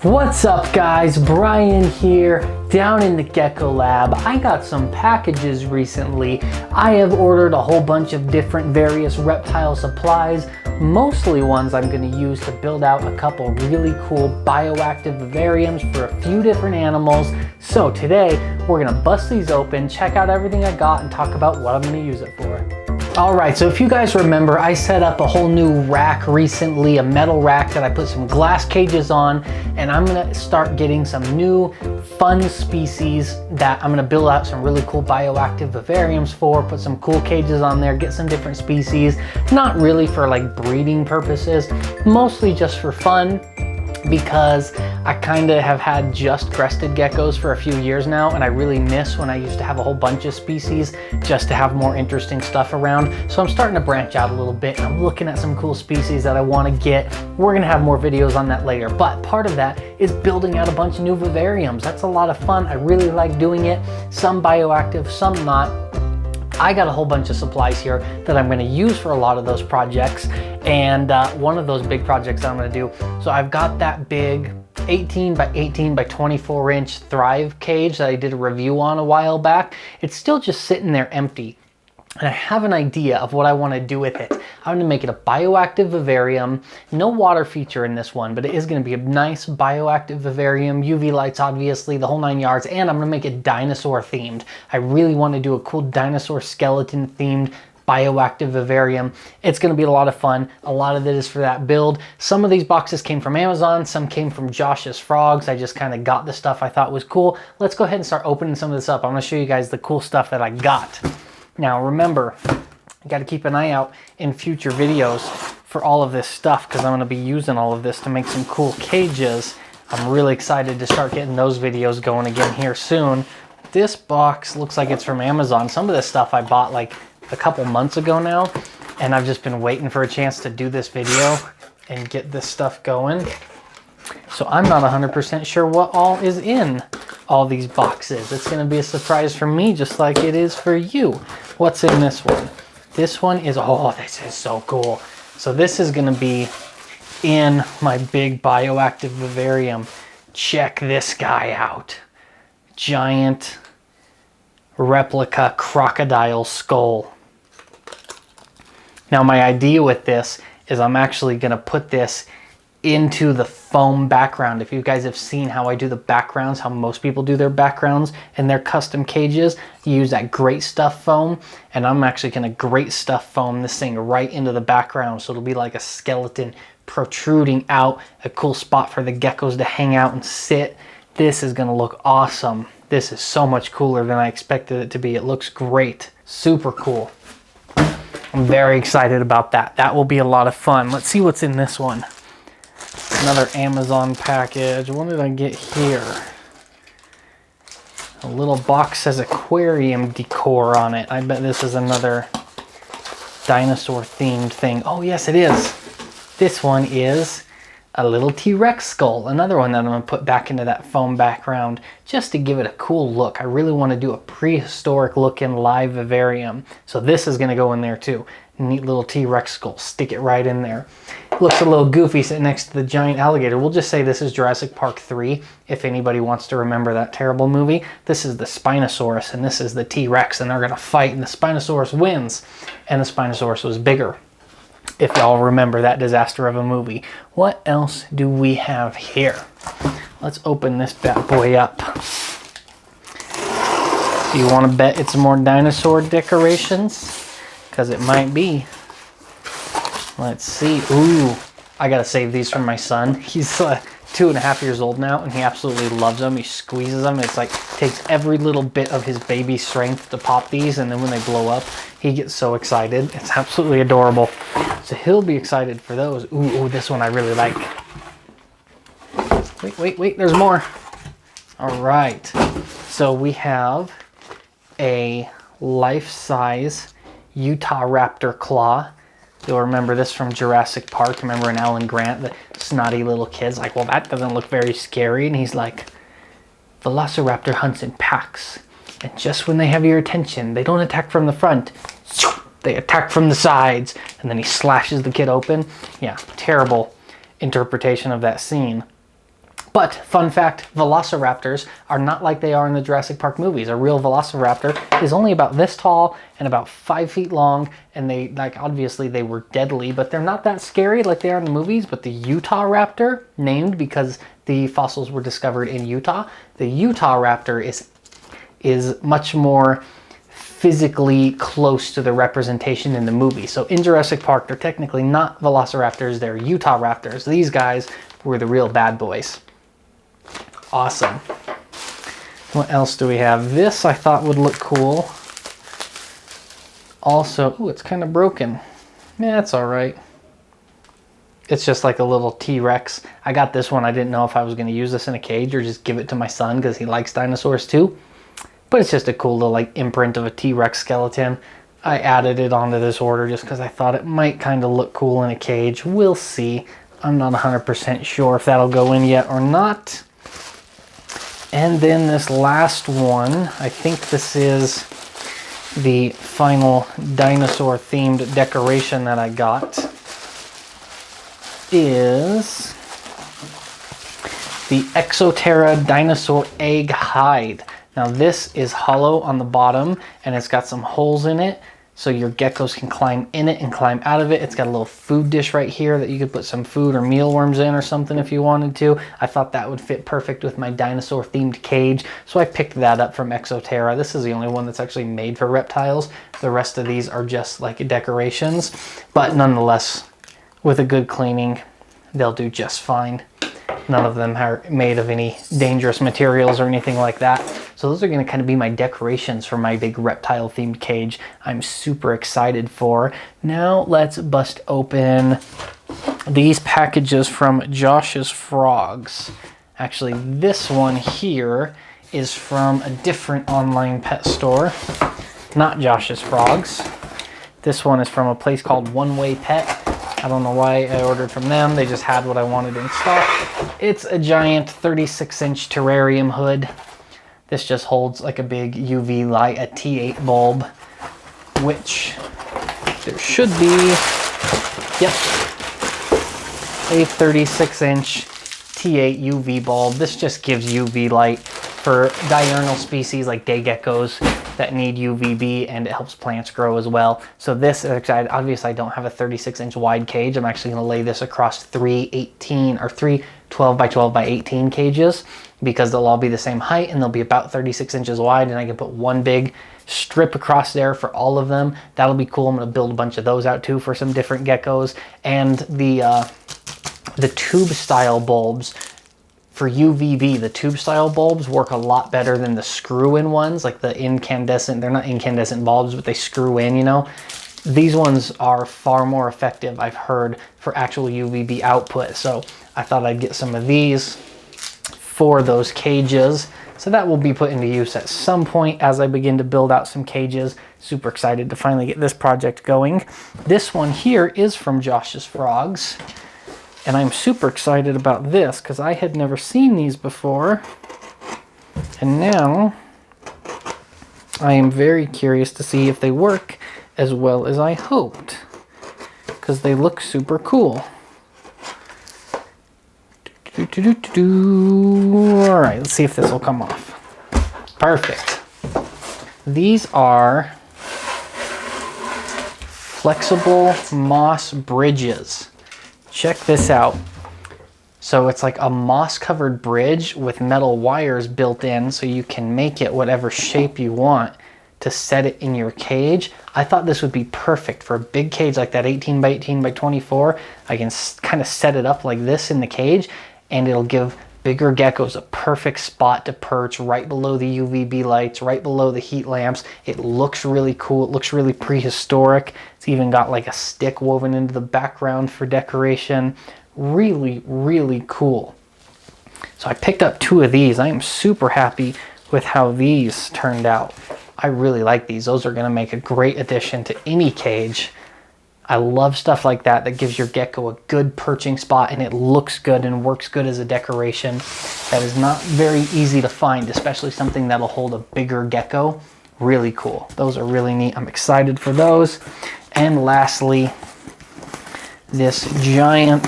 What's up guys, Brian here, down in the Gecko Lab. I got some packages recently. I have ordered a whole bunch of different various reptile supplies, mostly ones I'm going to use to build out a couple really cool bioactive vivariums for a few different animals. So today we're going to bust these open, check out everything I got, and talk about what I'm going to use it for. Alright, so if you guys remember, I set up a whole new rack recently, a metal rack that I put some glass cages on, and I'm gonna start getting some new fun species that I'm gonna build out some really cool bioactive vivariums for, put some cool cages on there, get some different species, not really for like breeding purposes, mostly just for fun, because I kind of have had just crested geckos for a few years now, and I really miss when I used to have a whole bunch of species just to have more interesting stuff around. So I'm starting to branch out a little bit, and I'm looking at some cool species that I want to get. We're gonna have more videos on that later, but part of that is building out a bunch of new vivariums. That's a lot of fun. I really like doing it. Some bioactive, some not. I got a whole bunch of supplies here that I'm going to use for a lot of those projects, and one of those big projects that I'm going to do, so I've got that big 18 by 18 by 24 inch Thrive cage that I did a review on a while back. It's still just sitting there empty, and I have an idea of what I want to do with it. I'm going to make it a bioactive vivarium. No water feature in this one, but it is going to be a nice bioactive vivarium, UV lights obviously, the whole 9 yards, and I'm going to make it dinosaur themed. I really want to do a cool dinosaur skeleton themed bioactive vivarium. It's going to be a lot of fun. A lot of it is for that build. Some of these boxes came from Amazon, some came from Josh's Frogs. I just kind of got the stuff I thought was cool. Let's go ahead and start opening some of this up. I'm going to show you guys the cool stuff that I got. Now remember, you got to keep an eye out in future videos for all of this stuff, because I'm going to be using all of this to make some cool cages. I'm really excited to start getting those videos going again here soon. This box looks like it's from Amazon. Some of this stuff I bought like a couple months ago now, and I've just been waiting for a chance to do this video and get this stuff going. So I'm not 100% sure what all is in all these boxes. It's going to be a surprise for me, just like it is for you. What's in this one? This one is, oh, this is so cool. So this is going to be in my big bioactive vivarium. Check this guy out. Giant replica crocodile skull. Now my idea with this is I'm actually going to put this into the foam background. If you guys have seen how I do the backgrounds, how most people do their backgrounds and their custom cages, you use that great stuff foam, and I'm actually going to great stuff foam this thing right into the background, so it'll be like a skeleton protruding out, a cool spot for the geckos to hang out and sit. This is going to look awesome. This is so much cooler than I expected it to be. It looks great. Super cool. I'm very excited about that. That will be a lot of fun. Let's see what's in this one. Another Amazon package. What did I get here? A little box says Aquarium Decor on it. I bet this is another dinosaur themed thing. Oh yes, it is. This one is a little T-Rex skull. Another one that I'm going to put back into that foam background just to give it a cool look. I really want to do a prehistoric looking live vivarium. So this is going to go in there too. Neat little T-Rex skull. Stick it right in there. Looks a little goofy sitting next to the giant alligator. We'll just say this is Jurassic Park 3, if anybody wants to remember that terrible movie. This is the Spinosaurus, and this is the T-Rex, and they're going to fight, and the Spinosaurus wins. And the Spinosaurus was bigger, if y'all remember that disaster of a movie. What else do we have here? Let's open this bad boy up. Do you want to bet it's more dinosaur decorations? Because it might be. Let's see. Ooh, I gotta save these for my son. He's 2.5 years old now, and he absolutely loves them. He squeezes them. It's like takes every little bit of his baby strength to pop these, and then when they blow up, he gets so excited. It's absolutely adorable. So he'll be excited for those. Ooh, this one I really like. Wait, there's more. All right. So we have a life-size Utah Raptor claw. You'll remember this from Jurassic Park. Remember in Alan Grant, the snotty little kid's like, well, that doesn't look very scary. And he's like, Velociraptor hunts in packs. And just when they have your attention, they don't attack from the front. They attack from the sides. And then he slashes the kid open. Yeah, terrible interpretation of that scene. But fun fact, velociraptors are not like they are in the Jurassic Park movies. A real velociraptor is only about this tall and about 5 feet long, and they, like, obviously they were deadly, but they're not that scary like they are in the movies. But the Utah raptor, named because the fossils were discovered in Utah, the Utah raptor is much more physically close to the representation in the movie. So in Jurassic Park, they're technically not velociraptors, they're Utah raptors. These guys were the real bad boys. Awesome. What else do we have? This I thought would look cool. Also, ooh, it's kind of broken. Yeah, it's all right. It's just like a little T-Rex. I got this one. I didn't know if I was going to use this in a cage or just give it to my son because he likes dinosaurs too. But it's just a cool little like imprint of a T-Rex skeleton. I added it onto this order just because I thought it might kind of look cool in a cage. We'll see. I'm not 100% sure if that'll go in yet or not. And then this last one, I think this is the final dinosaur themed decoration that I got, is the Exoterra dinosaur egg hide. Now this is hollow on the bottom and it's got some holes in it so your geckos can climb in it and climb out of it. It's got a little food dish right here that you could put some food or mealworms in or something if you wanted to. I thought that would fit perfect with my dinosaur themed cage, so I picked that up from Exoterra. This is the only one that's actually made for reptiles. The rest of these are just like decorations, but nonetheless, with a good cleaning, they'll do just fine. None of them are made of any dangerous materials or anything like that. So those are going to kind of be my decorations for my big reptile themed cage I'm super excited for. Now let's bust open these packages from Josh's Frogs. Actually, this one here is from a different online pet store, not Josh's Frogs. This one is from a place called One Way Pet. I don't know why I ordered from them. They just had what I wanted in stock. It's a giant 36-inch terrarium hood. This just holds like a big UV light, a T8 bulb, which there should be, yep, a 36-inch T8 UV bulb. This just gives UV light for diurnal species like day geckos that need UVB, and it helps plants grow as well. So this, obviously I don't have a 36-inch wide cage. I'm actually going to lay this across three 12 by 12 by 18 cages because they'll all be the same height and they'll be about 36 inches wide, and I can put one big strip across there for all of them. That'll be cool. I'm going to build a bunch of those out too for some different geckos. And the tube style bulbs for UVB, the tube style bulbs work a lot better than the screw in ones, like the incandescent. They're not incandescent bulbs, but they screw in, you know. These ones are far more effective, I've heard, for actual UVB output. So I thought I'd get some of these for those cages. So that will be put into use at some point as I begin to build out some cages. Super excited to finally get this project going. This one here is from Josh's Frogs. And I'm super excited about this because I had never seen these before. And now I am very curious to see if they work as well as I hoped, because they look super cool. All right, let's see if this will come off. Perfect. These are flexible moss bridges. Check this out. So it's like a moss covered bridge with metal wires built in so you can make it whatever shape you want to set it in your cage. I thought this would be perfect for a big cage like that 18 by 18 by 24. I can kind of set it up like this in the cage and it'll give bigger geckos a perfect spot to perch right below the UVB lights, right below the heat lamps. It looks really cool. It looks really prehistoric. It's even got like a stick woven into the background for decoration. Really, really cool. So I picked up 2 of these. I am super happy with how these turned out. I really like these. Those are going to make a great addition to any cage. I love stuff like that that gives your gecko a good perching spot and it looks good and works good as a decoration. That is not very easy to find, especially something that'll hold a bigger gecko. Really cool. Those are really neat. I'm excited for those. And lastly, this giant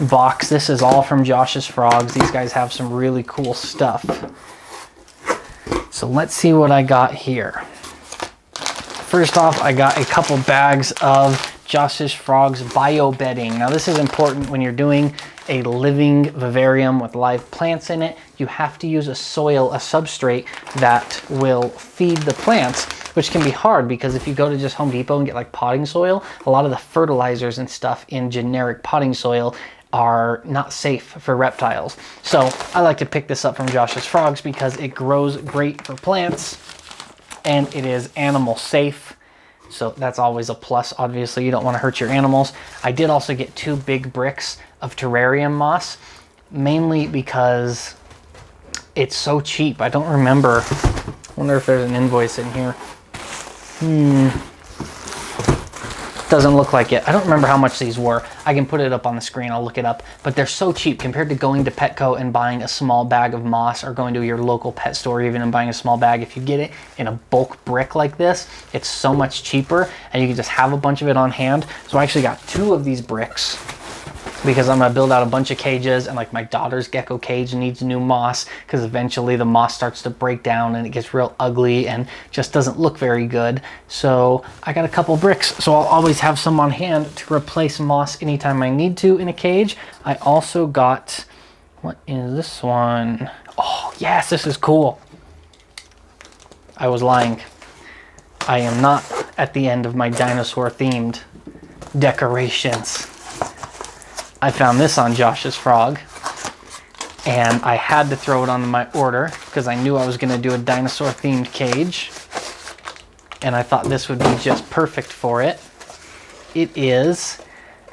box. This is all from Josh's Frogs. These guys have some really cool stuff. So let's see what I got here. First off, I got a couple bags of Josh's Frogs bio bedding. Now this is important when you're doing a living vivarium with live plants in it. You have to use a substrate that will feed the plants, which can be hard because if you go to just Home Depot and get like potting soil, a lot of the fertilizers and stuff in generic potting soil are not safe for reptiles. So I like to pick this up from Josh's Frogs because it grows great for plants and it is animal safe. So that's always a plus. Obviously, you don't want to hurt your animals. I did also get 2 big bricks of Terrarium Moss, mainly because it's so cheap. I don't remember. I wonder if there's an invoice in here. Doesn't look like it. I don't remember how much these were. I can put it up on the screen. I'll look it up. But they're so cheap compared to going to Petco and buying a small bag of moss or going to your local pet store even and buying a small bag. If you get it in a bulk brick like this, it's so much cheaper and you can just have a bunch of it on hand. So I actually got 2 of these bricks because I'm gonna build out a bunch of cages, and like my daughter's gecko cage needs new moss because eventually the moss starts to break down and it gets real ugly and just doesn't look very good. So I got a couple bricks, so I'll always have some on hand to replace moss anytime I need to in a cage. I also got, what is this one? Oh yes, this is cool. I was lying. I am not at the end of my dinosaur themed decorations. I found this on Josh's Frog and I had to throw it onto my order because I knew I was going to do a dinosaur themed cage and I thought this would be just perfect for it. It is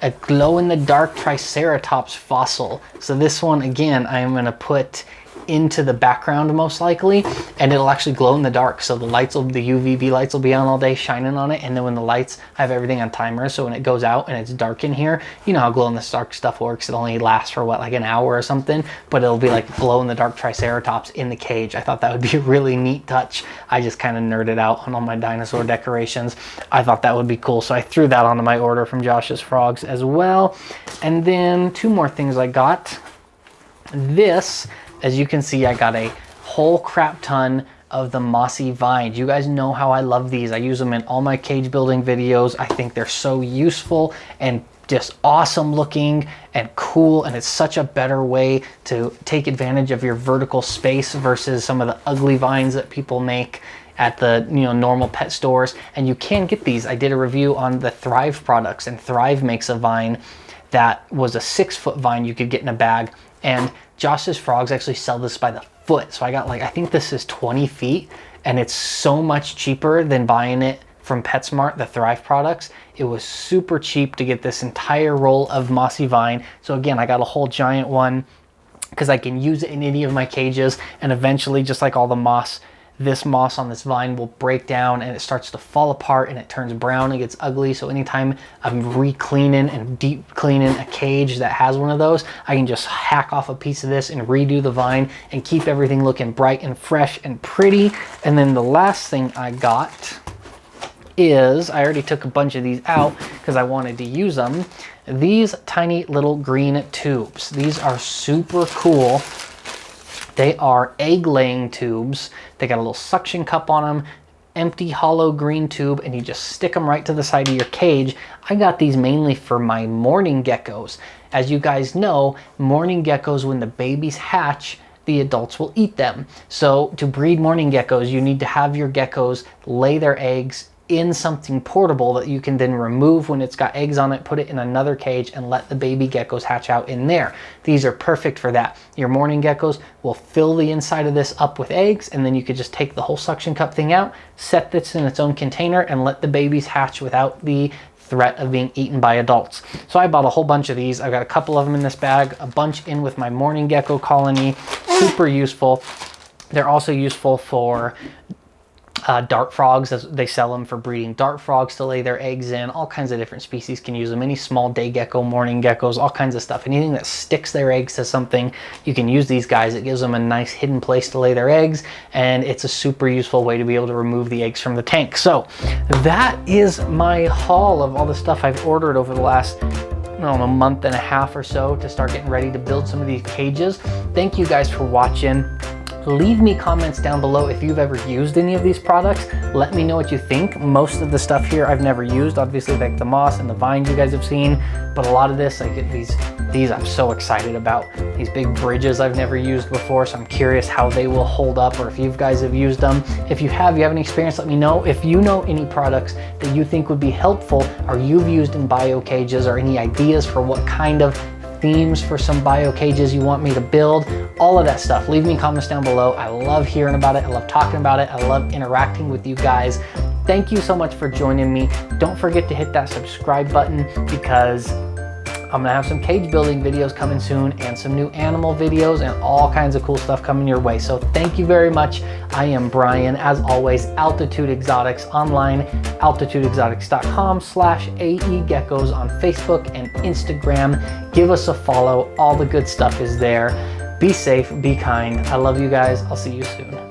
a glow-in-the-dark Triceratops fossil. So this one, again, I am going to put into the background most likely, and it'll actually glow in the dark. So the lights will, the UVB lights will be on all day shining on it, and then when the lights, I have everything on timer, so when it goes out and it's dark in here, you know how glow in the dark stuff works. It only lasts for what, like an hour or something, but it'll be like glow in the dark Triceratops in the cage. I thought that would be a really neat touch. I just kind of nerded out on all my dinosaur decorations. I thought that would be cool, so I threw that onto my order from Josh's Frogs as well. And then 2 more things I got. This, as you can see, I got a whole crap ton of the mossy vines. You guys know how I love these. I use them in all my cage building videos. I think they're so useful and just awesome looking and cool, and it's such a better way to take advantage of your vertical space versus some of the ugly vines that people make at the normal pet stores. And you can get these. I did a review on the Thrive products, and Thrive makes a vine that was a 6-foot vine you could get in a bag, and Josh's Frogs actually sell this by the foot. So I got like, I think this is 20 feet, and it's so much cheaper than buying it from PetSmart, the Thrive products. It was super cheap to get this entire roll of mossy vine. So again, I got a whole giant one because I can use it in any of my cages, and eventually, just like all the moss, this moss on this vine will break down and it starts to fall apart and it turns brown and gets ugly. So anytime I'm re-cleaning and deep cleaning a cage that has one of those, I can just hack off a piece of this and redo the vine and keep everything looking bright and fresh and pretty. And then the last thing I got is, I already took a bunch of these out because I wanted to use them, these tiny little green tubes. These are super cool. They are egg-laying tubes. They got a little suction cup on them, empty hollow green tube, and you just stick them right to the side of your cage. I got these mainly for my mourning geckos. As you guys know, mourning geckos, when the babies hatch, the adults will eat them. So to breed mourning geckos, you need to have your geckos lay their eggs in something portable that you can then remove when it's got eggs on it, put it in another cage, and let the baby geckos hatch out in there. These are perfect for that. Your mourning geckos will fill the inside of this up with eggs, and then you could just take the whole suction cup thing out, set this in its own container, and let the babies hatch without the threat of being eaten by adults. So I bought a whole bunch of these. I've got a couple of them in this bag, a bunch in with my mourning gecko colony. Super useful. They're also useful for dart frogs, as they sell them for breeding dart frogs to lay their eggs in. All kinds of different species can use them. Any small day gecko, mourning geckos, all kinds of stuff. Anything that sticks their eggs to something, you can use these guys. It gives them a nice hidden place to lay their eggs, and it's a super useful way to be able to remove the eggs from the tank. So that is my haul of all the stuff I've ordered over the last I don't know, a month and a half or so to start getting ready to build some of these cages. Thank you guys for watching. Leave me comments down below if you've ever used any of these products. Let me know what you think. Most of the stuff here I've never used, obviously, like the moss and the vines you guys have seen, but a lot of this, like these I'm so excited about. These big bridges I've never used before, so I'm curious how they will hold up, or if you guys have used them. If you have any experience, let me know. If you know any products that you think would be helpful, or you've used in bio cages, or any ideas for what kind of themes for some bio cages you want me to build, all of that stuff, leave me comments down below. I love hearing about it. I love talking about it. I love interacting with you guys. Thank you so much for joining me. Don't forget to hit that subscribe button, because I'm gonna have some cage building videos coming soon, and some new animal videos, and all kinds of cool stuff coming your way. So thank you very much. I am Brian, as always, Altitude Exotics online, altitudeexotics.com/aegeckos on Facebook and Instagram. Give us a follow. All the good stuff is there. Be safe, be kind. I love you guys. I'll see you soon.